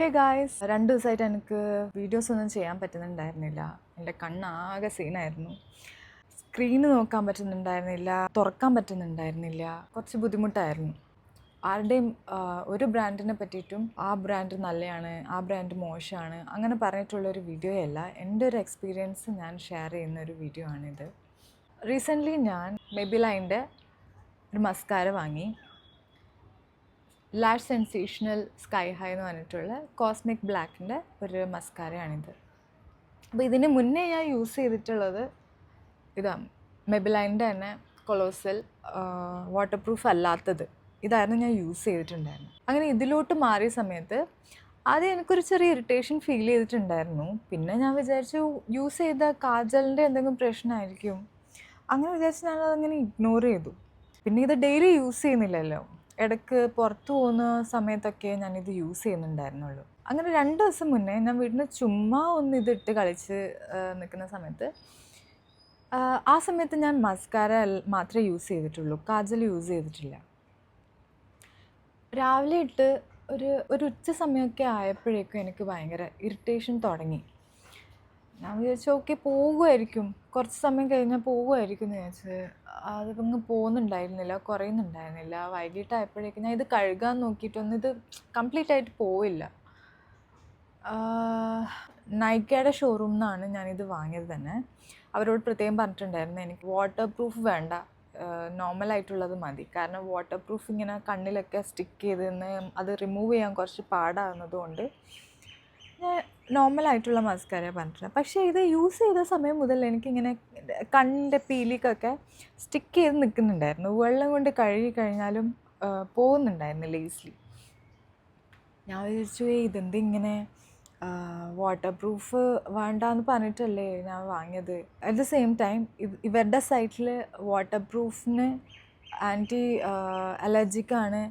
Hey guys, 2 ദിവസമായിട്ട് എനിക്ക് videos ഒന്നും ചെയ്യാൻ പറ്റുന്നുണ്ടായിരുന്നില്ല. എൻ്റെ കണ്ണാകെ സീനായിരുന്നു. സ്ക്രീന് നോക്കാൻ പറ്റുന്നുണ്ടായിരുന്നില്ല, തുറക്കാൻ പറ്റുന്നുണ്ടായിരുന്നില്ല. കുറച്ച് ബുദ്ധിമുട്ടായിരുന്നു. ആരുടെയും ഒരു ബ്രാൻഡിനെ പറ്റിയിട്ടും ആ ബ്രാൻഡ് നല്ലതാണ്, ആ ബ്രാൻഡ് മോശമാണ് അങ്ങനെ പറഞ്ഞിട്ടുള്ളൊരു വീഡിയോയല്ല. എൻ്റെ ഒരു എക്സ്പീരിയൻസ് ഞാൻ ഷെയർ ചെയ്യുന്ന ഒരു വീഡിയോ ആണിത്. റീസെൻ്റ്ലി ഞാൻ മെബിലൈൻ്റെ ഒരു മസ്കാര വാങ്ങി. ലാഷ് സെൻസേഷണൽ സ്കൈ ഹൈ എന്ന് പറഞ്ഞിട്ടുള്ള കോസ്മിക് ബ്ലാക്കിൻ്റെ ഒരു മസ്കാരയാണിത്. അപ്പോൾ ഇതിന് മുന്നേ ഞാൻ യൂസ് ചെയ്തിട്ടുള്ളത് ഇതാണ്, മെബിലൈൻ്റെ തന്നെ കൊളോസൽ വാട്ടർ പ്രൂഫ് അല്ലാത്തത്. ഇതായിരുന്നു ഞാൻ യൂസ് ചെയ്തിട്ടുണ്ടായിരുന്നു. അങ്ങനെ ഇതിലോട്ട് മാറിയ സമയത്ത് ആദ്യം എനിക്കൊരു ചെറിയ ഇറിറ്റേഷൻ ഫീൽ ചെയ്തിട്ടുണ്ടായിരുന്നു. പിന്നെ ഞാൻ വിചാരിച്ചു യൂസ് ചെയ്ത കാജലിൻ്റെ എന്തെങ്കിലും പ്രശ്നമായിരിക്കും, അങ്ങനെ വിചാരിച്ച് ഞാനതങ്ങനെ ഇഗ്നോർ ചെയ്തു. പിന്നെ ഇത് ഡെയിലി യൂസ് ചെയ്യുന്നില്ലല്ലോ, ഇടയ്ക്ക് പുറത്തു പോകുന്ന സമയത്തൊക്കെ ഞാനിത് യൂസ് ചെയ്യുന്നുണ്ടായിരുന്നുള്ളൂ. അങ്ങനെ 2 ദിവസം മുന്നേ ഞാൻ വീട്ടിൽ നിന്ന് ചുമ്മാ ഒന്ന് ഇതിട്ട് കളിച്ച് നിൽക്കുന്ന സമയത്ത് ആ സമയത്ത് ഞാൻ മസ്കാര മാത്രമേ യൂസ് ചെയ്തിട്ടുള്ളൂ, കാജൽ യൂസ് ചെയ്തിട്ടില്ല. രാവിലെ ഇട്ട് ഒരു ഉച്ച സമയമൊക്കെ ആയപ്പോഴേക്കും എനിക്ക് ഭയങ്കര ഇറിറ്റേഷൻ തുടങ്ങി. ഞാൻ വിചാരിച്ചു ഓക്കെ പോകുമായിരിക്കും, കുറച്ച് സമയം കഴിഞ്ഞാൽ പോകുമായിരിക്കും എന്ന് വിചാരിച്ച് അതിങ്ങ് പോകുന്നുണ്ടായിരുന്നില്ല, കുറയുന്നുണ്ടായിരുന്നില്ല. വൈകിട്ടായപ്പോഴേക്കും ഞാൻ ഇത് കഴുകാൻ നോക്കിയിട്ടൊന്നും ഇത് കംപ്ലീറ്റ് ആയിട്ട് പോവില്ല. നൈക്കയുടെ ഷോറൂമിൽ നിന്നാണ് ഞാനിത് വാങ്ങിയത് തന്നെ. അവരോട് പ്രത്യേകം പറഞ്ഞിട്ടുണ്ടായിരുന്നു എനിക്ക് വാട്ടർ പ്രൂഫ് വേണ്ട, നോർമലായിട്ടുള്ളത് മതി. കാരണം വാട്ടർ പ്രൂഫ് ഇങ്ങനെ കണ്ണിലൊക്കെ സ്റ്റിക്ക് ചെയ്തെന്ന് അത് റിമൂവ് ചെയ്യാൻ കുറച്ച് പാടാകുന്നതുകൊണ്ട് ഞാൻ നോർമലായിട്ടുള്ള മസ്കാര പറഞ്ഞിട്ടുണ്ട്. പക്ഷേ ഇത് യൂസ് ചെയ്ത സമയം മുതൽ എനിക്കിങ്ങനെ കണ്ണിൻ്റെ പീലിക്കൊക്കെ സ്റ്റിക്ക് ചെയ്ത് നിൽക്കുന്നുണ്ടായിരുന്നു. വെള്ളം കൊണ്ട് കഴുകി കഴിഞ്ഞാലും പോകുന്നുണ്ടായിരുന്നു ലേസ്ലി. ഞാൻ വിചാരിച്ചു ഇതെന്തിങ്ങനെ വാട്ടർ പ്രൂഫ് വേണ്ടാന്ന് പറഞ്ഞിട്ടല്ലേ ഞാൻ വാങ്ങിയത്. അറ്റ് ദ സെയിം ടൈം ഇവരുടെ സൈറ്റിൽ വാട്ടർ പ്രൂഫിന് ആൻറ്റി അലർജിക്കാണ്,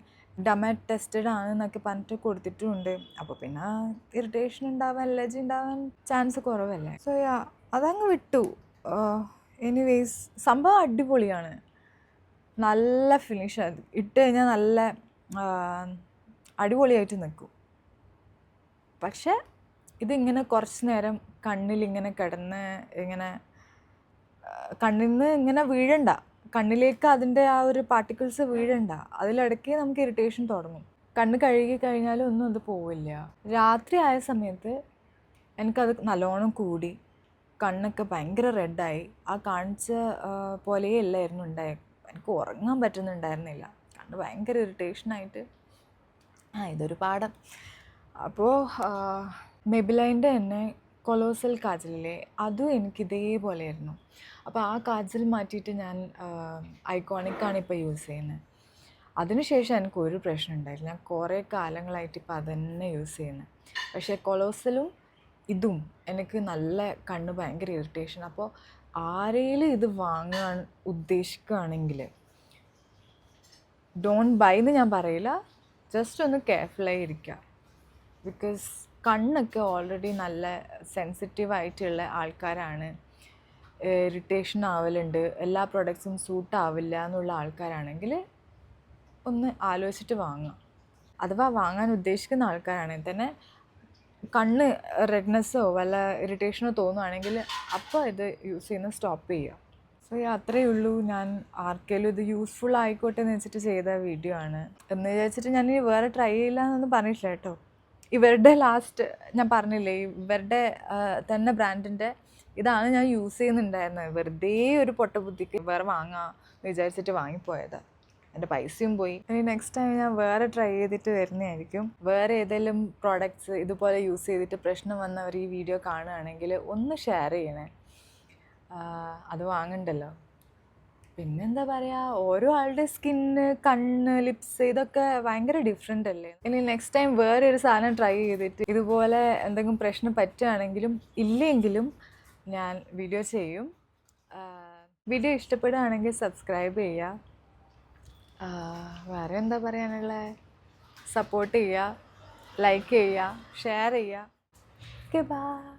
ഡമാറ്റ് ടെസ്റ്റഡ് ആണെന്നൊക്കെ പറഞ്ഞിട്ട് കൊടുത്തിട്ടുമുണ്ട്. അപ്പോൾ പിന്നെ ഇറിറ്റേഷൻ ഉണ്ടാവാൻ, അലർജി ഉണ്ടാവാൻ ചാൻസ് കുറവല്ലേ. സോ അതങ്ങ് വിട്ടു. എനിവേസ് സംഭവം അടിപൊളിയാണ്, നല്ല ഫിനിഷ്. അത് ഇട്ട് കഴിഞ്ഞാൽ നല്ല അടിപൊളിയായിട്ട് നിൽക്കും. പക്ഷേ ഇതിങ്ങനെ കുറച്ച് നേരം കണ്ണിലിങ്ങനെ കിടന്ന് ഇങ്ങനെ കണ്ണിൽ നിന്ന് ഇങ്ങനെ വീഴണ്ട, കണ്ണിലേക്ക് അതിൻ്റെ ആ ഒരു പാർട്ടിക്കിൾസ് വീഴണ്ട, അതിലിടയ്ക്ക് നമുക്ക് ഇറിറ്റേഷൻ തുടങ്ങും. കണ്ണ് കഴുകി കഴിഞ്ഞാലും ഒന്നും അത് പോവില്ല. രാത്രി ആയ സമയത്ത് എനിക്കത് നല്ലോണം കൂടി, കണ്ണൊക്കെ ഭയങ്കര റെഡായി. ആ കാണിച്ച പോലെയേ അല്ലായിരുന്നു ഉണ്ടായത്. എനിക്ക് ഉറങ്ങാൻ പറ്റുന്നുണ്ടായിരുന്നില്ല, കണ്ണ് ഭയങ്കര ഇറിറ്റേഷനായിട്ട്. ഇതൊരു പാഠം. അപ്പോൾ മെബിലൈൻ്റെ തന്നെ കൊളോസൽ കാജലിലെ അതും എനിക്കിതേപോലെയായിരുന്നു. അപ്പോൾ ആ കാജൽ മാറ്റിയിട്ട് ഞാൻ ഐക്കോണിക്കാണ് ഇപ്പോൾ യൂസ് ചെയ്യുന്നത്. അതിനുശേഷം എനിക്ക് ഒരു പ്രശ്നം ഉണ്ടായില്ല. ഞാൻ കുറേ കാലങ്ങളായിട്ട് ഇപ്പോൾ അതുതന്നെ യൂസ് ചെയ്യുന്നത്. പക്ഷേ കൊളോസലും ഇതും എനിക്ക് നല്ല കണ്ണ് ഭയങ്കര ഇറിറ്റേഷൻ. അപ്പോൾ ആരെങ്കിലും ഇത് വാങ്ങാൻ ഉദ്ദേശിക്കുകയാണെങ്കിൽ ഡോണ്ട് ബൈ എന്ന് ഞാൻ പറയില്ല, ജസ്റ്റ് ഒന്ന് കെയർഫുള്ളായി ഇരിക്കുക. ബിക്കോസ് കണ്ണൊക്കെ ഓൾറെഡി നല്ല സെൻസിറ്റീവായിട്ടുള്ള ആൾക്കാരാണ്, ഇറിറ്റേഷൻ ആവലുണ്ട്, എല്ലാ പ്രൊഡക്ട്സും സൂട്ടാവില്ല എന്നുള്ള ആൾക്കാരാണെങ്കിൽ ഒന്ന് ആലോചിച്ചിട്ട് വാങ്ങുക. അഥവാ വാങ്ങാൻ ഉദ്ദേശിക്കുന്ന ആൾക്കാരാണെങ്കിൽ തന്നെ കണ്ണ് റെഡ്നെസ്സോ വല്ല ഇറിറ്റേഷനോ തോന്നുകയാണെങ്കിൽ അപ്പോൾ ഇത് യൂസ് ചെയ്യുന്നത് സ്റ്റോപ്പ് ചെയ്യുക. സോ അത്രയേ ഉള്ളൂ. ഞാൻ ആർക്കെങ്കിലും ഇത് യൂസ്ഫുൾ ആയിക്കോട്ടെ എന്ന് വെച്ചിട്ട് ചെയ്ത വീഡിയോ ആണ്. എന്ന് വിചാരിച്ചിട്ട് ഞാൻ ഇനി വേറെ ട്രൈ ചെയ്യില്ല എന്നൊന്നും പറഞ്ഞിട്ടില്ല കേട്ടോ. ഇവരുടെ ലാസ്റ്റ് ഞാൻ പറഞ്ഞില്ലേ, ഇവരുടെ തന്നെ ബ്രാൻഡിൻ്റെ ഇതാണ് ഞാൻ യൂസ് ചെയ്യുന്നുണ്ടായിരുന്നത്. വെറുതെ ഒരു പൊട്ട ബുദ്ധിക്ക് വേറെ വാങ്ങാം വിചാരിച്ചിട്ട് വാങ്ങിപ്പോയത്, എൻ്റെ പൈസയും പോയി. ഇനി നെക്സ്റ്റ് ടൈം ഞാൻ വേറെ ട്രൈ ചെയ്തിട്ട് വരുന്നതായിരിക്കും. വേറെ ഏതെങ്കിലും പ്രോഡക്റ്റ്സ് ഇതുപോലെ യൂസ് ചെയ്തിട്ട് പ്രശ്നം വന്നവർ ഈ വീഡിയോ കാണുകയാണെങ്കിൽ ഒന്ന് ഷെയർ ചെയ്യണേ, അത് വാങ്ങണ്ടല്ലോ. പിന്നെന്താ പറയുക, ഓരോ ആളുടെ സ്കിന്ന്, കണ്ണ്, ലിപ്സ് ഇതൊക്കെ ഭയങ്കര ഡിഫറെൻ്റ് അല്ലേ. ഇനി നെക്സ്റ്റ് ടൈം വേറെ ഒരു സാധനം ട്രൈ ചെയ്തിട്ട് ഇതുപോലെ എന്തെങ്കിലും പ്രശ്നം പറ്റുകയാണെങ്കിലും ഇല്ലെങ്കിലും ഞാൻ വീഡിയോ ചെയ്യും. വീഡിയോ ഇഷ്ടപ്പെടുകയാണെങ്കിൽ സബ്സ്ക്രൈബ് ചെയ്യുക. വേറെ എന്താ പറയാനുള്ളത്, സപ്പോർട്ട് ചെയ്യുക, ലൈക്ക് ചെയ്യുക, ഷെയർ ചെയ്യുക. Okay, by.